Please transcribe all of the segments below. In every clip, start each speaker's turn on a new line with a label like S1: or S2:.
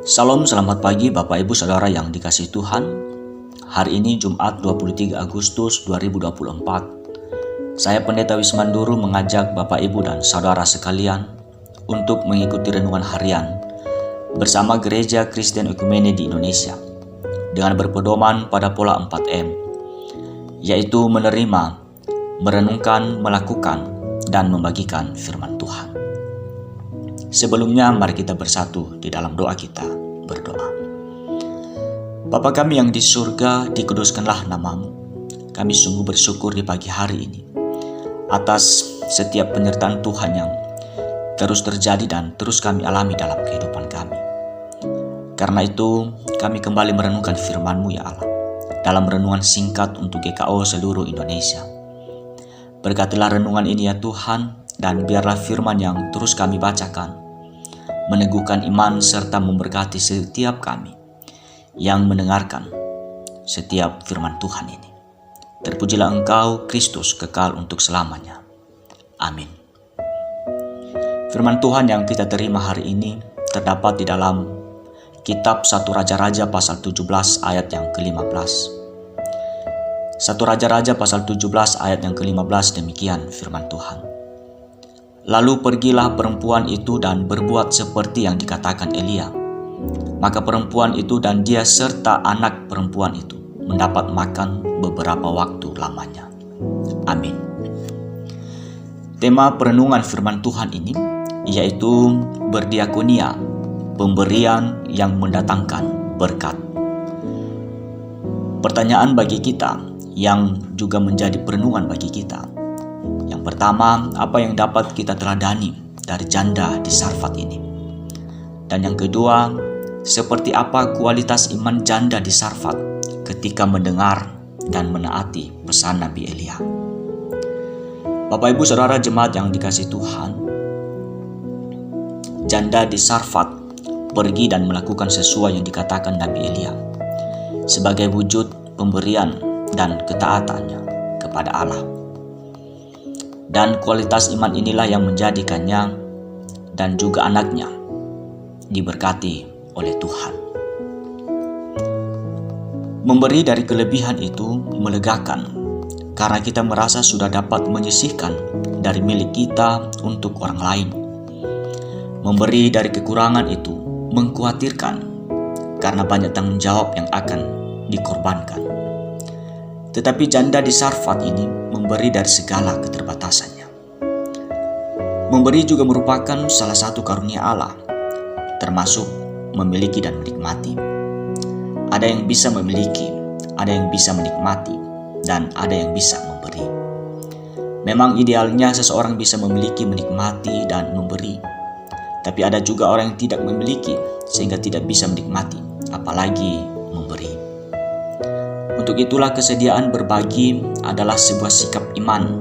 S1: Salam, selamat pagi Bapak Ibu Saudara yang dikasihi Tuhan. Hari ini Jumat 23 Agustus 2024. Saya Pendeta Wismanduru mengajak Bapak Ibu dan Saudara sekalian untuk mengikuti renungan harian bersama Gereja Kristen Ekumene di Indonesia dengan berpedoman pada pola 4M, yaitu menerima, merenungkan, melakukan, dan membagikan firman Tuhan. Sebelumnya mari kita bersatu di dalam doa kita berdoa. Bapa kami yang di surga, dikuduskanlah namamu. Kami sungguh bersyukur di pagi hari ini atas setiap penyertaan Tuhan yang terus terjadi dan terus kami alami dalam kehidupan kami. Karena itu kami kembali merenungkan firman-Mu ya Allah dalam renungan singkat untuk GKO seluruh Indonesia. Berkatilah renungan ini ya Tuhan, dan biarlah firman yang terus kami bacakan meneguhkan iman serta memberkati setiap kami yang mendengarkan setiap firman Tuhan ini. Terpujilah Engkau, Kristus, kekal untuk selamanya. Amin. Firman Tuhan yang kita terima hari ini terdapat di dalam kitab 1 Raja-Raja pasal 17 ayat yang ke-15. 1 Raja-Raja pasal 17 ayat yang ke-15 demikian firman Tuhan. Lalu pergilah perempuan itu dan berbuat seperti yang dikatakan Elia. Maka perempuan itu dan dia serta anak perempuan itu mendapat makan beberapa waktu lamanya. Amin. Tema perenungan firman Tuhan ini yaitu berdiakonia, pemberian yang mendatangkan berkat. Pertanyaan bagi kita yang juga menjadi perenungan bagi kita. Yang pertama, apa yang dapat kita teladani dari janda di Sarfat ini? Dan yang kedua, seperti apa kualitas iman janda di Sarfat ketika mendengar dan menaati pesan Nabi Elia? Bapak Ibu Saudara jemaat yang dikasihi Tuhan, janda di Sarfat pergi dan melakukan sesuai yang dikatakan Nabi Elia sebagai wujud pemberian dan ketaatannya kepada Allah. Dan kualitas iman inilah yang menjadikannya dan juga anaknya diberkati oleh Tuhan. Memberi dari kelebihan itu melegakan karena kita merasa sudah dapat menyisihkan dari milik kita untuk orang lain. Memberi dari kekurangan itu mengkhawatirkan karena banyak tanggung jawab yang akan dikorbankan. Tetapi janda di Sarfat ini memberi dari segala keterbatasannya. Memberi juga merupakan salah satu karunia Allah, termasuk memiliki dan menikmati. Ada yang bisa memiliki, ada yang bisa menikmati, dan ada yang bisa memberi. Memang idealnya seseorang bisa memiliki, menikmati, dan memberi. Tapi ada juga orang yang tidak memiliki sehingga tidak bisa menikmati, apalagi memberi. Untuk itulah kesediaan berbagi adalah sebuah sikap iman,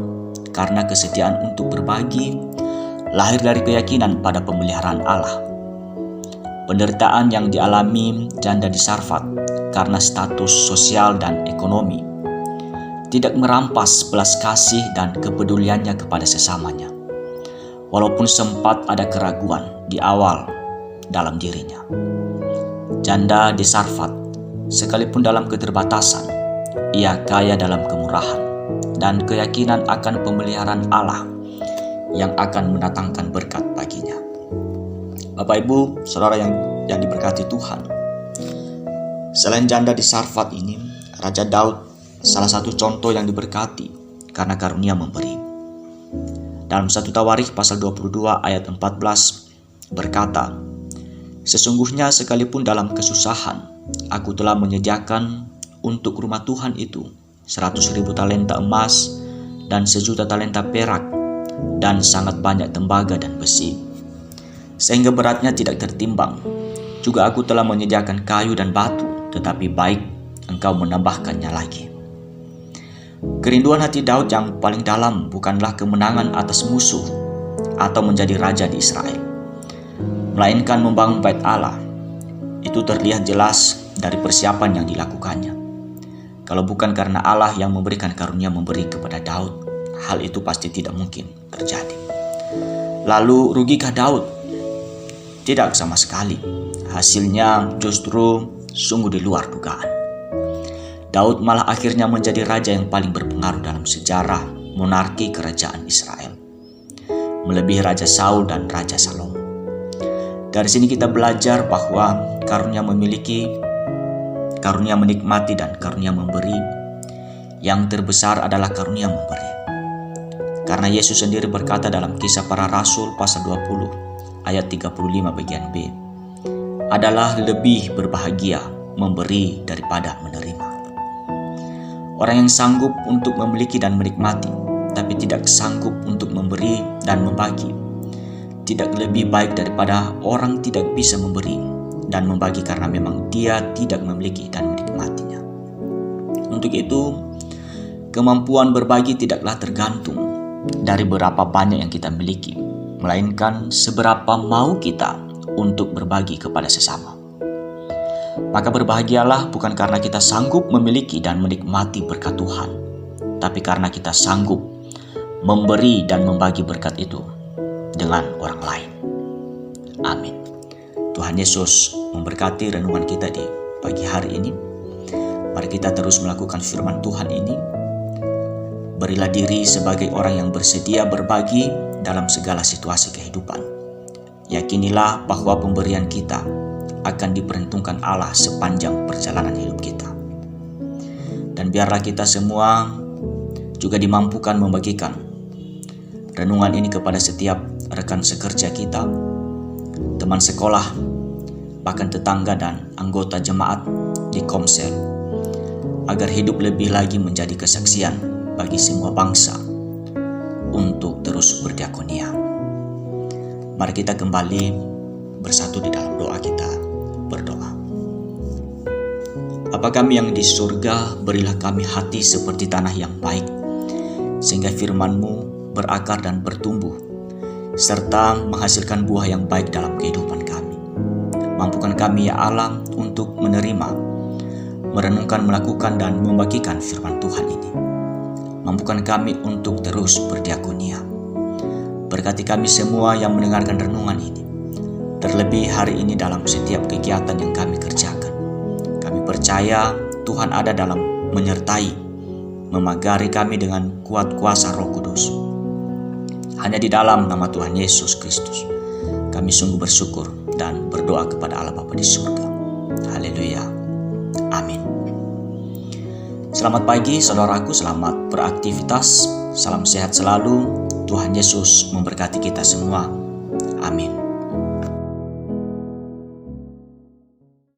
S1: karena kesediaan untuk berbagi lahir dari keyakinan pada pemeliharaan Allah. Penderitaan yang dialami janda di Sarfat karena status sosial dan ekonomi tidak merampas belas kasih dan kepeduliannya kepada sesamanya, walaupun sempat ada keraguan di awal dalam dirinya. Janda di Sarfat sekalipun dalam keterbatasan, ia kaya dalam kemurahan dan keyakinan akan pemeliharaan Allah yang akan mendatangkan berkat baginya. Bapak Ibu, Saudara yang diberkati Tuhan, selain janda di Sarfat ini, Raja Daud salah satu contoh yang diberkati karena karunia memberi. Dalam 1 Tawarikh pasal 22 ayat 14 berkata, "Sesungguhnya sekalipun dalam kesusahan, aku telah menyediakan untuk rumah Tuhan itu 100.000 talenta emas dan 1.000.000 talenta perak dan sangat banyak tembaga dan besi, sehingga beratnya tidak tertimbang. Juga aku telah menyediakan kayu dan batu, tetapi baik engkau menambahkannya lagi." Kerinduan hati Daud yang paling dalam bukanlah kemenangan atas musuh atau menjadi raja di Israel, melainkan membangun bait Allah. Itu terlihat jelas dari persiapan yang dilakukannya. Kalau bukan karena Allah yang memberikan karunia memberi kepada Daud, hal itu pasti tidak mungkin terjadi. Lalu rugikah Daud? Tidak sama sekali. Hasilnya justru sungguh di luar dugaan. Daud malah akhirnya menjadi raja yang paling berpengaruh dalam sejarah monarki kerajaan Israel, melebihi Raja Saul dan Raja Salomo. Dari sini kita belajar bahwa karunia memiliki, karunia menikmati, dan karunia memberi, yang terbesar adalah karunia memberi. Karena Yesus sendiri berkata dalam Kisah Para Rasul pasal 20 ayat 35 bagian B, adalah lebih berbahagia memberi daripada menerima. Orang yang sanggup untuk memiliki dan menikmati, tapi tidak sanggup untuk memberi dan membagi, tidak lebih baik daripada orang tidak bisa memberi dan membagi karena memang dia tidak memiliki dan menikmatinya. Untuk itu, kemampuan berbagi tidaklah tergantung dari berapa banyak yang kita miliki, melainkan seberapa mau kita untuk berbagi kepada sesama. Maka berbahagialah bukan karena kita sanggup memiliki dan menikmati berkat Tuhan, tapi karena kita sanggup memberi dan membagi berkat itu dengan orang lain. Amin. Tuhan Yesus memberkati renungan kita di pagi hari ini. Mari kita terus melakukan firman Tuhan ini. Berilah diri sebagai orang yang bersedia berbagi dalam segala situasi kehidupan. Yakinilah bahwa pemberian kita akan diperhitungkan Allah sepanjang perjalanan hidup kita. Dan biarlah kita semua juga dimampukan membagikan renungan ini kepada setiap rekan sekerja kita, teman sekolah, bahkan tetangga dan anggota jemaat di Komsel, agar hidup lebih lagi menjadi kesaksian bagi semua bangsa untuk terus berdiakonia. Mari kita kembali bersatu di dalam doa kita. Berdoa. Bapa kami yang di surga, berilah kami hati seperti tanah yang baik, sehingga firman-Mu berakar dan bertumbuh, serta menghasilkan buah yang baik dalam kehidupan kami. Mampukan kami ya Allah untuk menerima, merenungkan, melakukan, dan membagikan firman Tuhan ini. Mampukan kami untuk terus berdiakonia. Berkati kami semua yang mendengarkan renungan ini, terlebih hari ini dalam setiap kegiatan yang kami kerjakan. Kami percaya Tuhan ada dalam menyertai, memagari kami dengan kuat kuasa Roh Kudus. Hanya di dalam nama Tuhan Yesus Kristus, kami sungguh bersyukur dan berdoa kepada Allah Bapa di surga. Haleluya. Amin. Selamat pagi saudaraku, selamat beraktivitas. Salam sehat selalu. Tuhan Yesus memberkati kita semua. Amin.